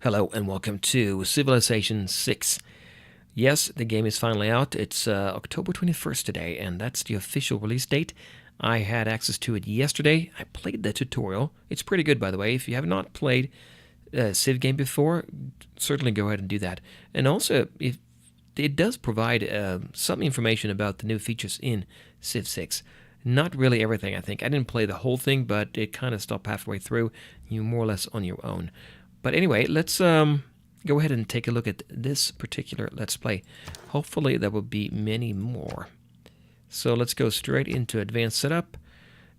Hello and welcome to Civilization 6. Yes, the game is finally out. It's October 21st today, and that's the official release date. I had access to it yesterday. I played the tutorial. It's pretty good, by the way. If you have not played a Civ game before, certainly go ahead and do that. And also, it does provide some information about the new features in Civ 6. Not really everything, I think. I didn't play the whole thing, but it kind of stopped halfway through. You're more or less on your own. But anyway, let's go ahead and take a look at this particular Let's Play. Hopefully there will be many more. So let's go straight into Advanced Setup.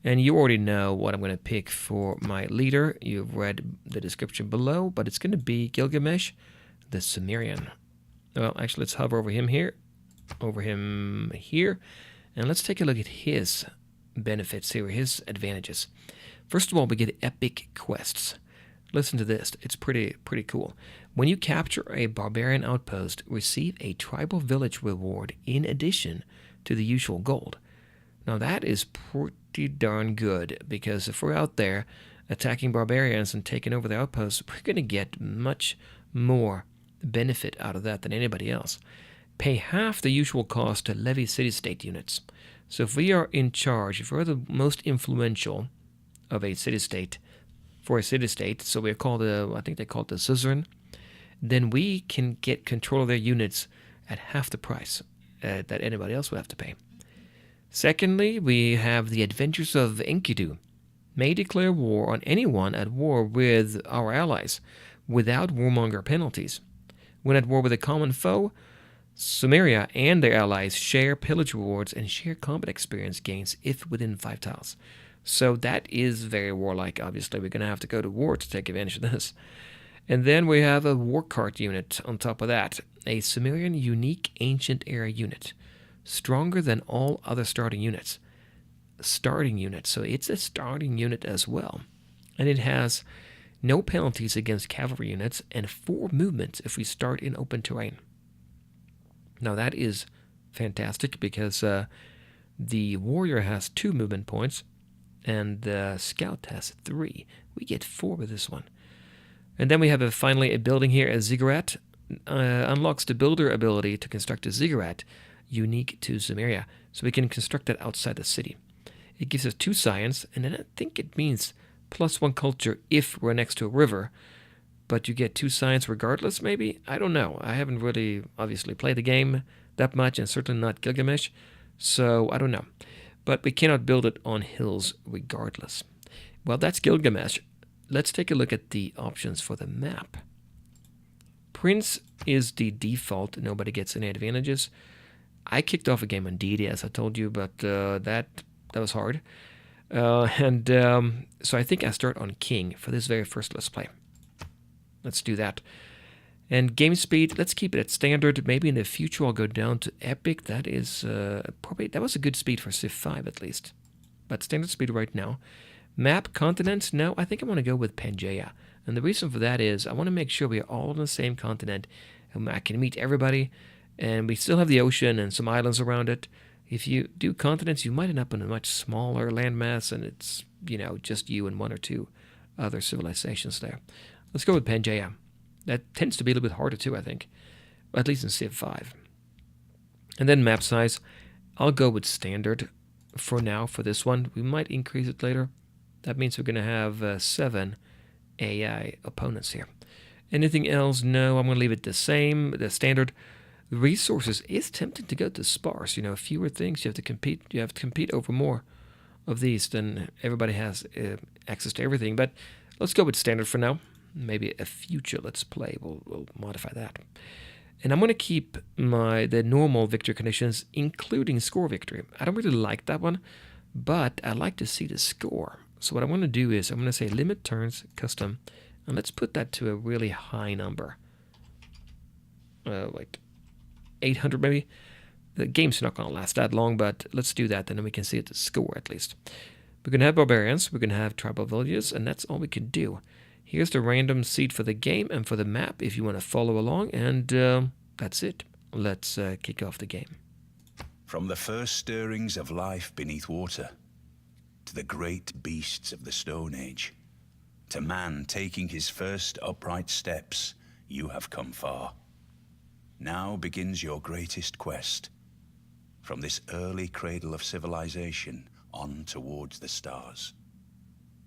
And you already know what I'm going to pick for my leader. You've read the description below, but it's going to be Gilgamesh, the Sumerian. Well, actually, let's hover over him here, and let's take a look at his benefits here, his advantages. First of all, we get epic quests. Listen to this. It's pretty cool. When you capture a barbarian outpost, receive a tribal village reward in addition to the usual gold. Now that is pretty darn good, because if we're out there attacking barbarians and taking over the outposts, we're going to get much more benefit out of that than anybody else. Pay half the usual cost to levy city-state units. So if we are in charge, if we're the most influential of a city-state, for a city-state, so we're called I think they call it the suzerain, then we can get control of their units at half the price that anybody else would have to pay. Secondly, we have the Adventures of Enkidu. May declare war on anyone at war with our allies, without warmonger penalties. When at war with a common foe, Sumeria and their allies share pillage rewards and share combat experience gains if within 5 tiles. So that is very warlike, obviously. We're going to have to go to war to take advantage of this. And then we have a war cart unit on top of that. A Sumerian unique ancient era unit. Stronger than all other starting units. So it's a starting unit as well. And it has no penalties against cavalry units and 4 movements if we start in open terrain. Now that is fantastic, because the warrior has 2 movement points and the scout has 3. We get 4 with this one. And then we have finally a building here, a ziggurat. Unlocks the builder ability to construct a ziggurat unique to Sumeria. So we can construct that outside the city. It gives us 2 science, and then I think it means +1 culture if we're next to a river. But you get 2 science regardless, maybe? I don't know. I haven't really, obviously, played the game that much, and certainly not Gilgamesh. So I don't know. But we cannot build it on hills regardless. Well, that's Gilgamesh. Let's take a look at the options for the map. Prince is the default. Nobody gets any advantages. I kicked off a game on deity, as I told you, but that was hard. So I think I start on King for this very first Let's Play. Let's do that. And game speed, let's keep it at standard. Maybe in the future I'll go down to epic. That is that was a good speed for Civ 5 at least. But standard speed right now. Map, continents, no, I think I want to go with Pangea. And the reason for that is I want to make sure we are all on the same continent. And I can meet everybody. And we still have the ocean and some islands around it. If you do continents, you might end up in a much smaller landmass, and it's, just you and 1 or 2 other civilizations there. Let's go with Pangea. That tends to be a little bit harder too, I think. At least in Civ 5. And then map size. I'll go with standard for now for this one. We might increase it later. That means we're going to have 7 AI opponents here. Anything else? No, I'm going to leave it the same, the standard. The resources is tempting to go to sparse. Fewer things. You have to compete. You have to compete over more of these than everybody has access to everything. But let's go with standard for now. Maybe a future Let's Play we'll modify that. And I'm going to keep the normal victory conditions, including score victory. I don't really like that one, but I like to see the score. So what I'm going to do is I'm going to say limit turns, custom, and let's put that to a really high number. Like 800 maybe. The game's not going to last that long, but let's do that, and then we can see the score at least. We're going to have barbarians, we're going to have tribal villages, and that's all we can do. Here's the random seed for the game and for the map if you want to follow along, and that's it. Let's kick off the game. From the first stirrings of life beneath water to the great beasts of the Stone Age, To man taking his first upright steps, you have come far. Now begins your greatest quest. From this early cradle of civilization on towards the stars.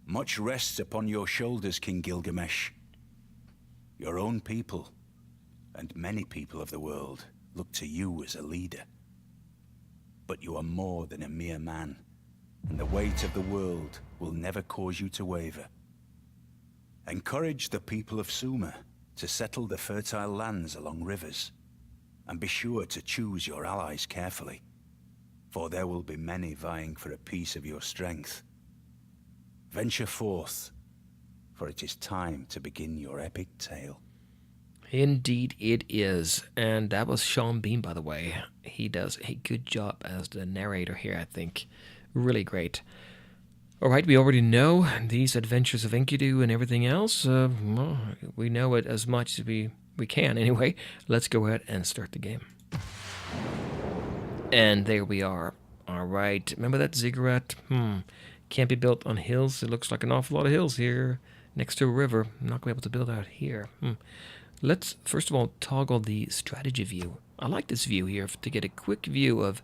Much rests upon your shoulders, King Gilgamesh. Your own people, and many people of the world, look to you as a leader. But you are more than a mere man, and the weight of the world will never cause you to waver. Encourage the people of Sumer to settle the fertile lands along rivers, and be sure to choose your allies carefully, for there will be many vying for a piece of your strength. Venture forth, for it is time to begin your epic tale. Indeed it is. And that was Sean Bean, by the way. He does a good job as the narrator here, I think. Really great. Alright, we already know these adventures of Enkidu and everything else. Well, we know it as much as we can anyway. Let's go ahead and start the game. And there we are. Alright, remember that ziggurat? Can't be built on hills. It looks like an awful lot of hills here next to a river. I'm not going to be able to build out here. Let's first of all toggle the strategy view. I like this view here to get a quick view of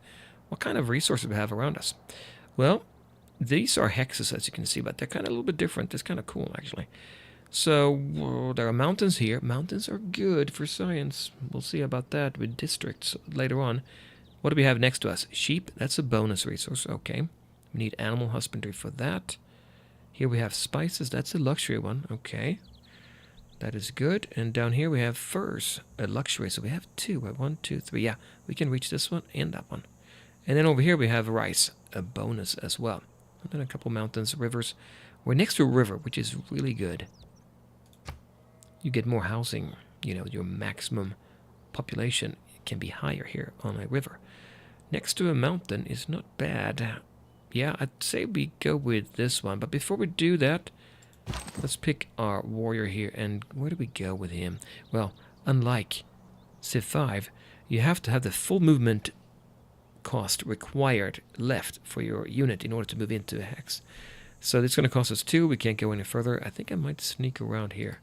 what kind of resources we have around us. Well, these are hexes, as you can see, but they're kind of a little bit different. It's kind of cool, actually. So there are mountains here. Mountains are good for science. We'll see about that with districts later on. What do we have next to us? Sheep. That's a bonus resource. Okay. We need animal husbandry for that. Here we have spices. That's a luxury one. Okay. That is good. And down here we have furs. A luxury. So we have two. 1, 2, 3. Yeah, we can reach this one and that one. And then over here we have rice. A bonus as well. And then a couple mountains, rivers. We're next to a river, which is really good. You get more housing. You know, your maximum population can be higher here on a river. Next to a mountain is not bad. Yeah, I'd say we go with this one. But before we do that, let's pick our warrior here. And where do we go with him? Well, unlike Civ 5, you have to have the full movement cost required left for your unit in order to move into a hex. So it's going to cost us 2. We can't go any further. I think I might sneak around here.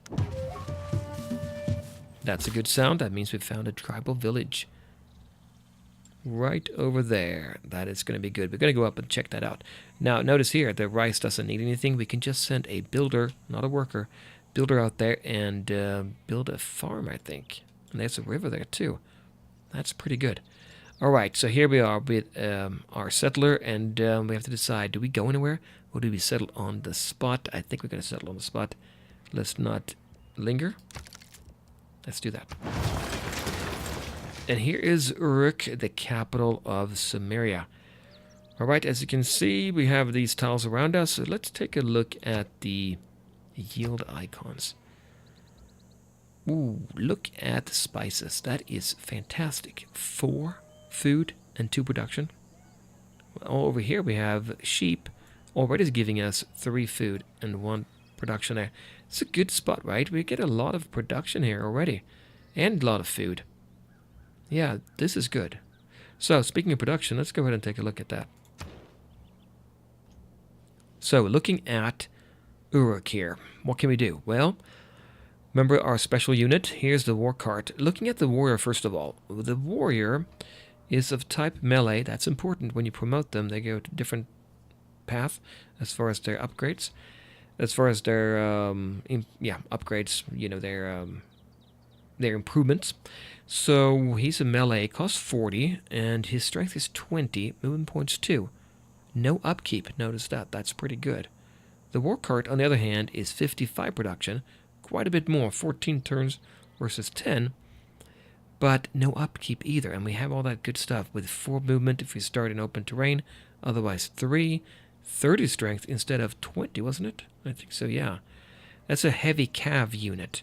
That's a good sound. That means we've found a tribal village. Right over there. That is going to be good. We're going to go up and check that out. Now, notice here, the rice doesn't need anything. We can just send a builder, not a worker, builder out there and build a farm, I think. And there's a river there, too. That's pretty good. All right, so here we are with our settler, and we have to decide, do we go anywhere, or do we settle on the spot? I think we're going to settle on the spot. Let's not linger. Let's do that. And here is Uruk, the capital of Sumeria. All right, as you can see, we have these tiles around us. So let's take a look at the yield icons. Ooh, look at the spices. That is fantastic. 4 food and 2 production. Over here we have sheep. Already is giving us 3 food and 1 production there. It's a good spot, right? We get a lot of production here already. And a lot of food. Yeah, this is good. So, speaking of production, let's go ahead and take a look at that. So, looking at Uruk here, what can we do? Well, remember our special unit? Here's the war cart. Looking at the warrior, first of all. The warrior is of type melee. That's important. When you promote them, they go to a different path as far as their upgrades. As far as their, upgrades, you know, their improvements. So he's a melee, costs 40, and his strength is 20, movement points 2. No upkeep, notice that, that's pretty good. The war cart, on the other hand, is 55 production, quite a bit more, 14 turns versus 10, but no upkeep either, and we have all that good stuff with 4 movement if we start in open terrain, otherwise 3, 30 strength instead of 20, wasn't it? I think so, yeah. That's a heavy cav unit.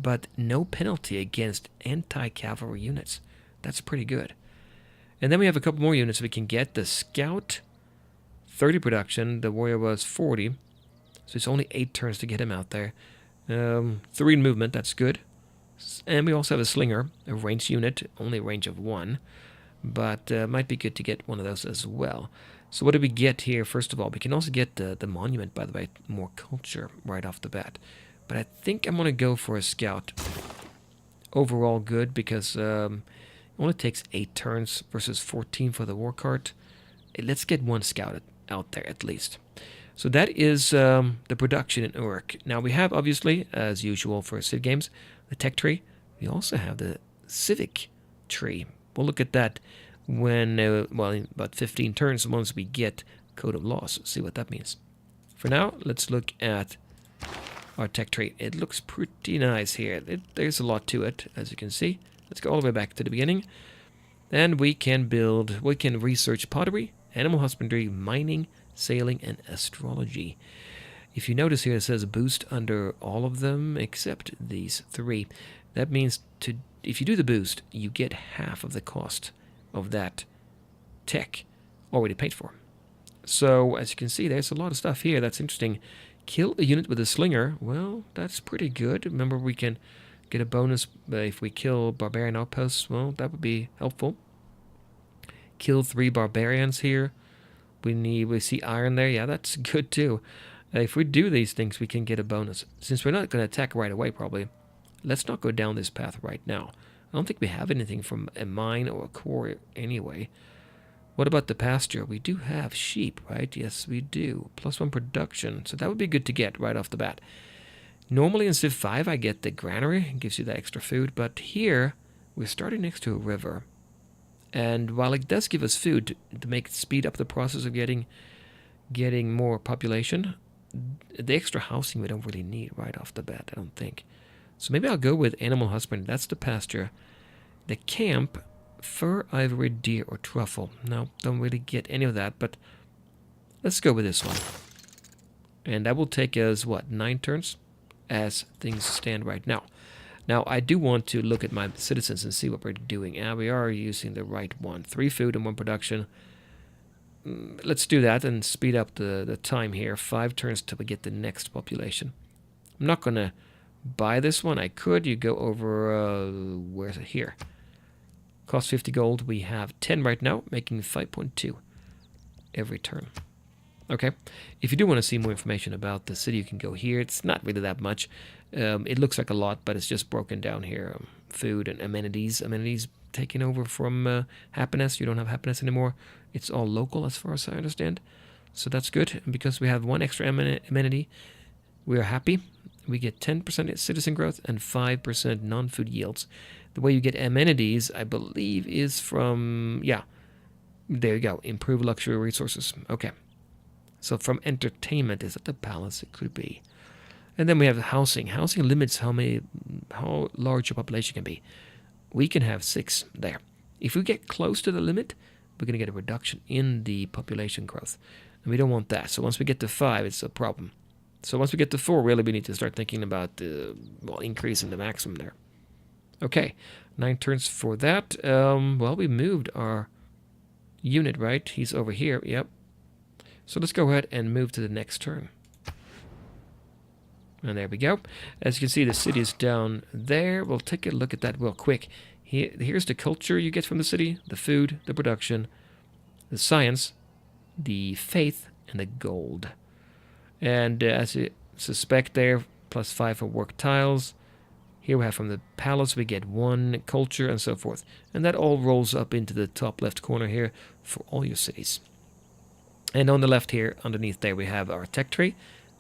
But no penalty against anti-cavalry units. That's pretty good. And then we have a couple more units we can get. The Scout, 30 production. The Warrior was 40. So it's only 8 turns to get him out there. 3 in movement, that's good. And we also have a Slinger, a ranged unit, only a range of 1. But might be good to get one of those as well. So what do we get here? First of all, we can also get the monument, by the way, more culture right off the bat. But I think I'm going to go for a scout. Overall good, because it only takes 8 turns versus 14 for the war cart. Let's get one scout out there at least. So that is the production in Uruk. Now we have, obviously, as usual for Civ games, the tech tree. We also have the civic tree. We'll look at that when, well, in about 15 turns once we get Code of Laws. See what that means. For now, let's look at our tech tree. It looks pretty nice here. There's a lot to it, as you can see. Let's go all the way back to the beginning. And we can research pottery, animal husbandry, mining, sailing, and astrology. If you notice here, it says boost under all of them except these 3. That means if you do the boost, you get half of the cost of that tech already paid for. So as you can see, there's a lot of stuff here that's interesting. Kill a unit with a slinger. Well, that's pretty good. Remember, we can get a bonus if we kill barbarian outposts. Well, that would be helpful. Kill 3 barbarians here. We see iron there. Yeah, that's good too. If we do these things, we can get a bonus. Since we're not going to attack right away, probably, let's not go down this path right now. I don't think we have anything from a mine or a core anyway. What about the pasture? We do have sheep, right? Yes, we do. +1 production. So that would be good to get right off the bat. Normally in Civ 5, I get the granary. It gives you that extra food. But here, we're starting next to a river. And while it does give us food to speed up the process of getting more population, the extra housing we don't really need right off the bat, I don't think. So maybe I'll go with animal husbandry. That's the pasture. The camp, fur, ivory, deer, or truffle. No, don't really get any of that, but let's go with this one. And that will take us, 9 turns as things stand right now. Now, I do want to look at my citizens and see what we're doing. We are using the right one. 3 food and 1 production. Let's do that and speed up the time here. 5 turns till we get the next population. I'm not going to buy this one. I could. You go over, where's it here? Cost 50 gold. We have 10 right now, making 5.2 every turn. Okay. If you do want to see more information about the city, you can go here. It's not really that much. It looks like a lot, but it's just broken down here. Food and amenities. Amenities taken over from happiness. You don't have happiness anymore. It's all local as far as I understand. So that's good. And because we have 1 extra amenity, we are happy. We get 10% citizen growth and 5% non-food yields. The way you get amenities, I believe, is from, there you go. Improve luxury resources. Okay. So from entertainment, is it the palace? It could be. And then we have housing. Housing limits how large your population can be. We can have 6 there. If we get close to the limit, we're going to get a reduction in the population growth. And we don't want that. So once we get to 5, it's a problem. So once we get to 4, really we need to start thinking about increasing the maximum there. Okay, 9 turns for that. We moved our unit, right? He's over here. Yep. So let's go ahead and move to the next turn. And there we go. As you can see, the city is down there. We'll take a look at that real quick. Here's the culture you get from the city, the food, the production, the science, the faith, and the gold. And as you suspect there, +5 for work tiles. Here we have from the palace, we get 1 culture and so forth. And that all rolls up into the top left corner here for all your cities. And on the left here, underneath there, we have our tech tree,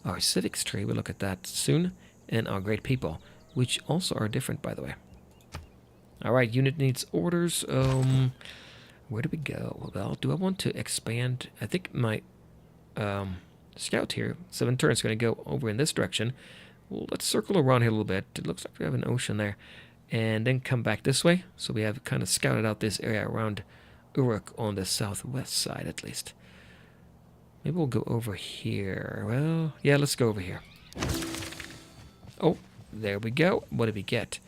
our civics tree, we'll look at that soon, and our great people, which also are different, by the way. All right, unit needs orders. Where do we go? Well, do I want to expand? I think my scout here, 7 turns, is going to go over in this direction. Well, let's circle around here a little bit. It looks like we have an ocean there. And then come back this way. So we have kind of scouted out this area around Uruk on the southwest side, at least. Maybe we'll go over here. Well, yeah, let's go over here. Oh, there we go. What did we get?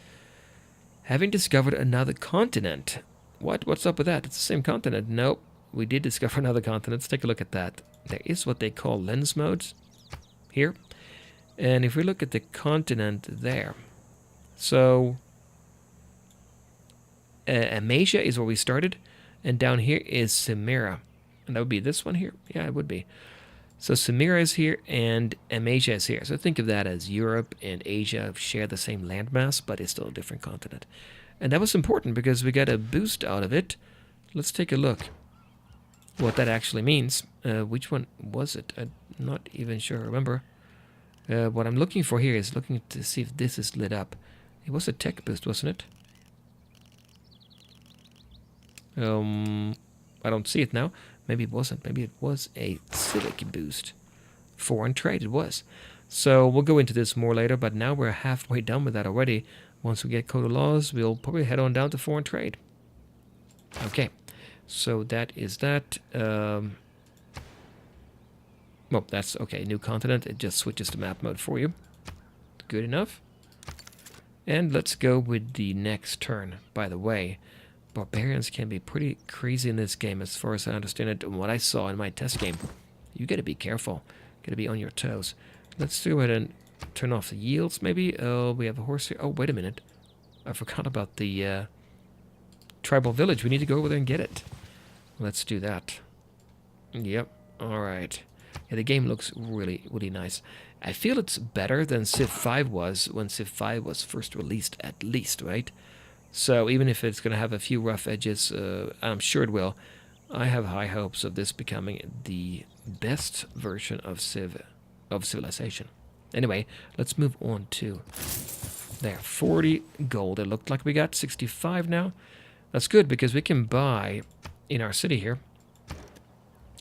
Having discovered another continent. What's up with that? It's the same continent. Nope. We did discover another continent. Let's take a look at that. There is what they call lens modes here. And if we look at the continent there. So, Amasia is where we started. And down here is Sumeria. And that would be this one here? Yeah, it would be. So Sumeria is here and Asia is here. So think of that as Europe and Asia share the same landmass, but it's still a different continent. And that was important because we got a boost out of it. Let's take a look what that actually means. Which one was it? I'm not even sure. Remember, what I'm looking for here is looking to see if this is lit up. It was a tech boost, wasn't it? I don't see it now. Maybe it wasn't. Maybe it was a civic boost. Foreign trade, it was. So we'll go into this more later, but now we're halfway done with that already. Once we get Code of Laws, we'll probably head on down to foreign trade. Okay, so that is that. Well, that's okay. New continent. It just switches to map mode for you. Good enough. And let's go with the next turn. By the way, barbarians can be pretty crazy in this game as far as I understand it. And what I saw in my test game, you got to be careful. Got to be on your toes. Let's go ahead and turn off the yields maybe. Oh, we have a horse here. Oh, wait a minute. I forgot about the tribal village. We need to go over there and get it. Let's do that. Yep. All right. Yeah, the game looks really, really nice. I feel it's better than Civ 5 was when Civ 5 was first released, at least, right? So even if it's going to have a few rough edges, I'm sure it will. I have high hopes of this becoming the best version of Civilization. Anyway, let's move on to there. 40 gold. It looked like we got 65 now. That's good because we can buy in our city here.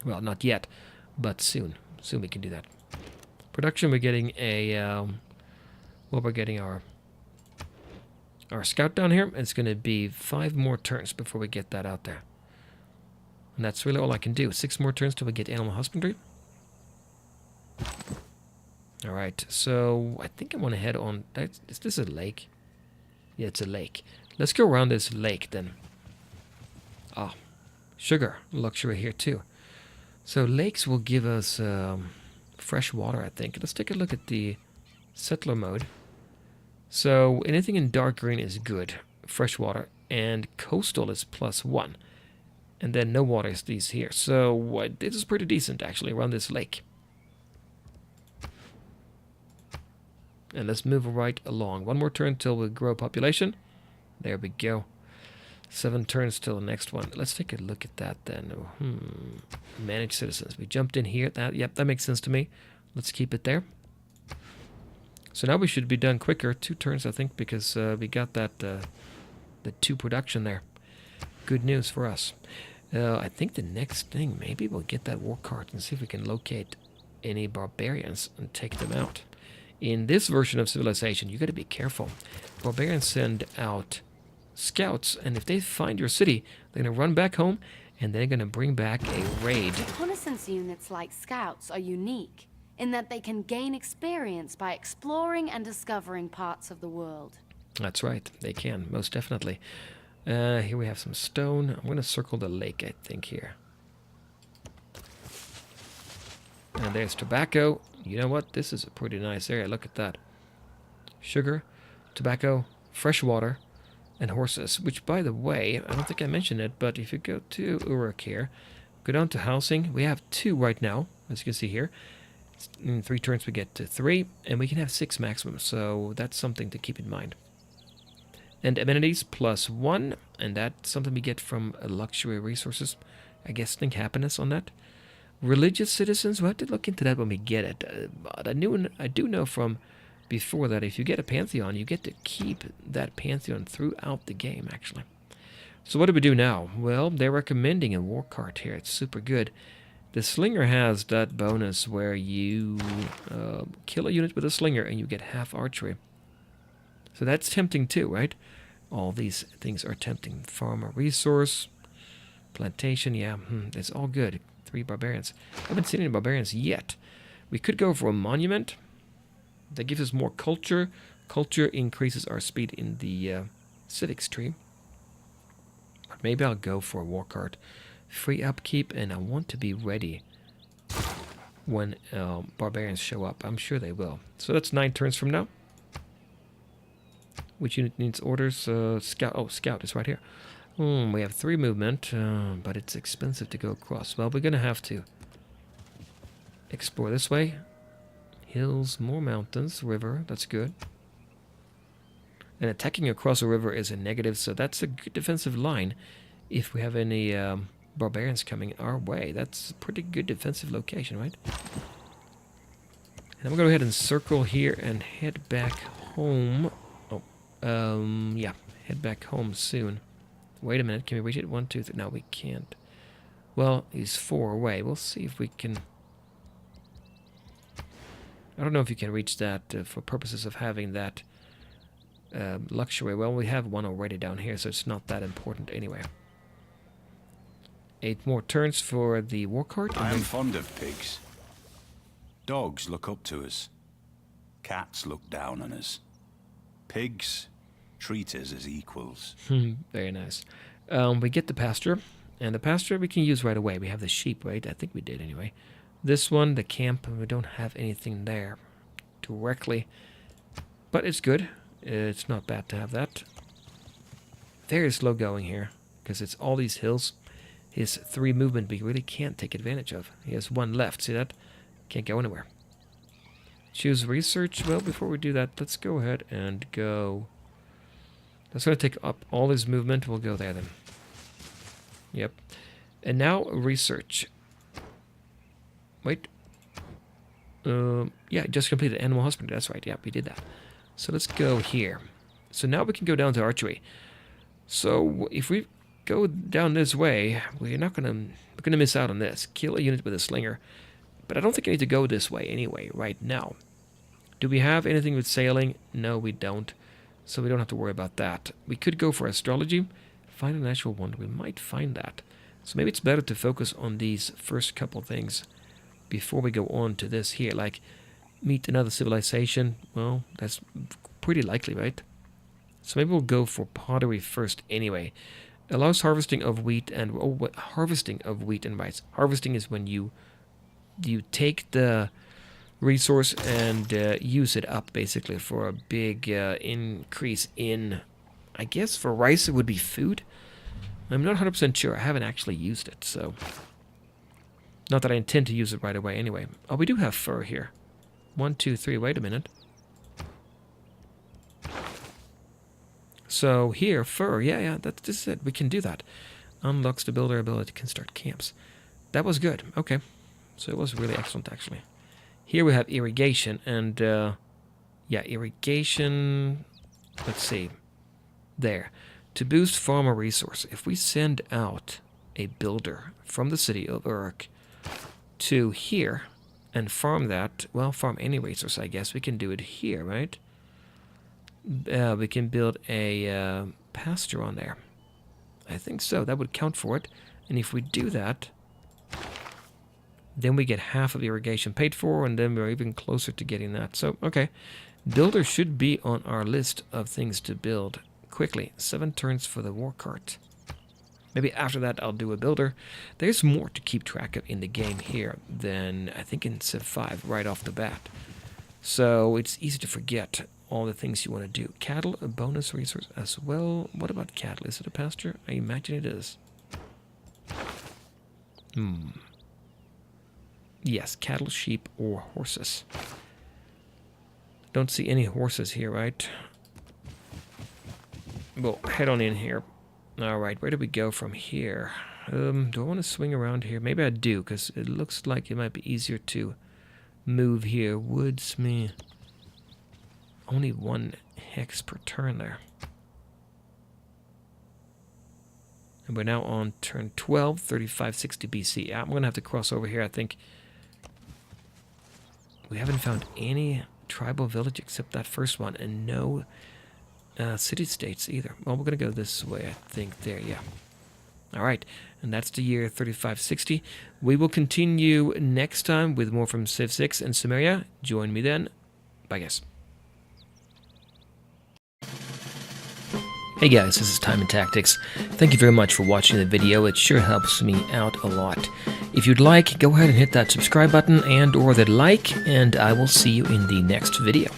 Well, not yet, but soon. Soon we can do that. Production, we're getting a well, we're getting our scout down here. It's going to be 5 more turns before we get that out there. And that's really all I can do. 6 more turns till we get animal husbandry. All right, so I think I want to head on. Is this a lake? Yeah, it's a lake. Let's go around this lake then. Ah, sugar luxury here too. So lakes will give us fresh water, I think. Let's take a look at the settler mode. So anything in dark green is good, fresh water, and coastal is +1. And then no water is these here. So this is pretty decent actually around this lake. And let's move right along. 1 more turn till we grow population. There we go. 7 turns till the next one. Let's take a look at that then. Manage citizens. We jumped in here. Yep, that makes sense to me. Let's keep it there. So now we should be done quicker. 2 turns, I think, because we got that the 2 production there. Good news for us. I think the next thing, maybe we'll get that war card and see if we can locate any barbarians and take them out. In this version of Civilization, you got to be careful. Barbarians send out scouts, and if they find your city, they're going to run back home, and they're going to bring back a raid. Reconnaissance units like scouts are unique in that they can gain experience by exploring and discovering parts of the world. That's right, they can, most definitely. Here we have some stone. I'm going to circle the lake, I think, here. And there's tobacco. You know what? This is a pretty nice area. Look at that. Sugar, tobacco, fresh water, and horses. Which, by the way, I don't think I mentioned it, but if you go to Uruk here, go down to housing. We have 2 right now, as you can see here. In 3 turns we get to 3, and we can have 6 maximum. So that's something to keep in mind. And amenities +1, and that's something we get from luxury resources. I guess think happiness on that. Religious citizens, we'll have to look into that when we get it. But I do know from before that if you get a pantheon, you get to keep that pantheon throughout the game, actually. So what do we do now? Well, they're recommending a war cart here. It's super good. The slinger has that bonus where you kill a unit with a slinger and you get half archery. So that's tempting too, right? All these things are tempting. Farmer resource, plantation, yeah, it's all good. 3 barbarians. I haven't seen any barbarians yet. We could go for a monument. That gives us more culture. Culture increases our speed in the civics tree. But maybe I'll go for a war cart. Free upkeep, and I want to be ready when barbarians show up. I'm sure they will. So that's 9 turns from now. Which unit needs orders? Scout. Oh, scout is right here. We have 3 movement, but it's expensive to go across. Well, we're going to have to explore this way. Hills, more mountains, river, that's good. And attacking across a river is a negative, so that's a good defensive line. If we have any barbarians coming our way, that's a pretty good defensive location, right? And I'm going to go ahead and circle here and head back home. Oh, yeah, head back home soon. Wait a minute, can we reach it? 1, 2, 3. No, we can't. Well, he's 4 away. We'll see if we can... I don't know if you can reach that for purposes of having that luxury. Well, we have 1 already down here, so it's not that important anyway. 8 more turns for the war cart. I am fond of pigs. Dogs look up to us. Cats look down on us. Pigs treat us as equals. Very nice. We get the pasture, and the pasture we can use right away. We have the sheep, right? I think we did anyway. This one, the camp, we don't have anything there directly, but it's good. It's not bad to have that. Very slow going here, because it's all these hills. His 3 movement we really can't take advantage of. He has 1 left, see that? Can't go anywhere. Choose research. Well, before we do that, let's go ahead and go... That's going to take up all his movement. We'll go there then. Yep. And now research. Wait. Yeah, just completed animal husbandry. That's right. Yeah, we did that. So let's go here. So now we can go down to archery. So if we go down this way, we're gonna miss out on this. Kill a unit with a slinger. But I don't think I need to go this way anyway right now. Do we have anything with sailing? No, we don't. So we don't have to worry about that. We could go for astrology. Find a natural wonder. We might find that. So maybe it's better to focus on these first couple things before we go on to this here. Like, meet another civilization. Well, that's pretty likely, right? So maybe we'll go for pottery first anyway. Allows harvesting of wheat and... harvesting of wheat and rice. Harvesting is when you take the resource and use it up, basically, for a big increase in... I guess for rice it would be food. I'm not 100% sure. I haven't actually used it, so... Not that I intend to use it right away anyway. Oh, we do have fur here. 1, 2, 3. Wait a minute. So here, fur. Yeah, this is it. We can do that. Unlocks the builder ability. Can start camps. That was good. Okay. So it was really excellent, actually. Here we have irrigation. And, yeah, irrigation. Let's see. There. To boost farmer resource. If we send out a builder from the city of Uruk to here and farm that, well, farm any resource, I guess. We can do it here, right? We can build a pasture on there. I think so. That would count for it. And if we do that, then we get half of irrigation paid for, and then we're even closer to getting that. So, okay. Builder should be on our list of things to build quickly. 7 turns for the war cart. Maybe after that I'll do a builder. There's more to keep track of in the game here than I think in Civ 5 right off the bat. So it's easy to forget all the things you want to do. Cattle, a bonus resource as well. What about cattle? Is it a pasture? I imagine it is. Yes, cattle, sheep, or horses. Don't see any horses here, right? We'll head on in here. Alright, where do we go from here? Do I want to swing around here? Maybe I do, because it looks like it might be easier to move here. Woodsmith. Only 1 hex per turn there. And we're now on turn 12, 3560 BC. Yeah, I'm going to have to cross over here, I think. We haven't found any tribal village except that first one, and no city-states either. Well, we're going to go this way, I think. There, yeah. All right, and that's the year 3560. We will continue next time with more from Civ 6 and Sumeria. Join me then. Bye, guys. Hey guys, this is Time and Tactics. Thank you very much for watching the video. It sure helps me out a lot. If you'd like, go ahead and hit that subscribe button and or that like, and I will see you in the next video.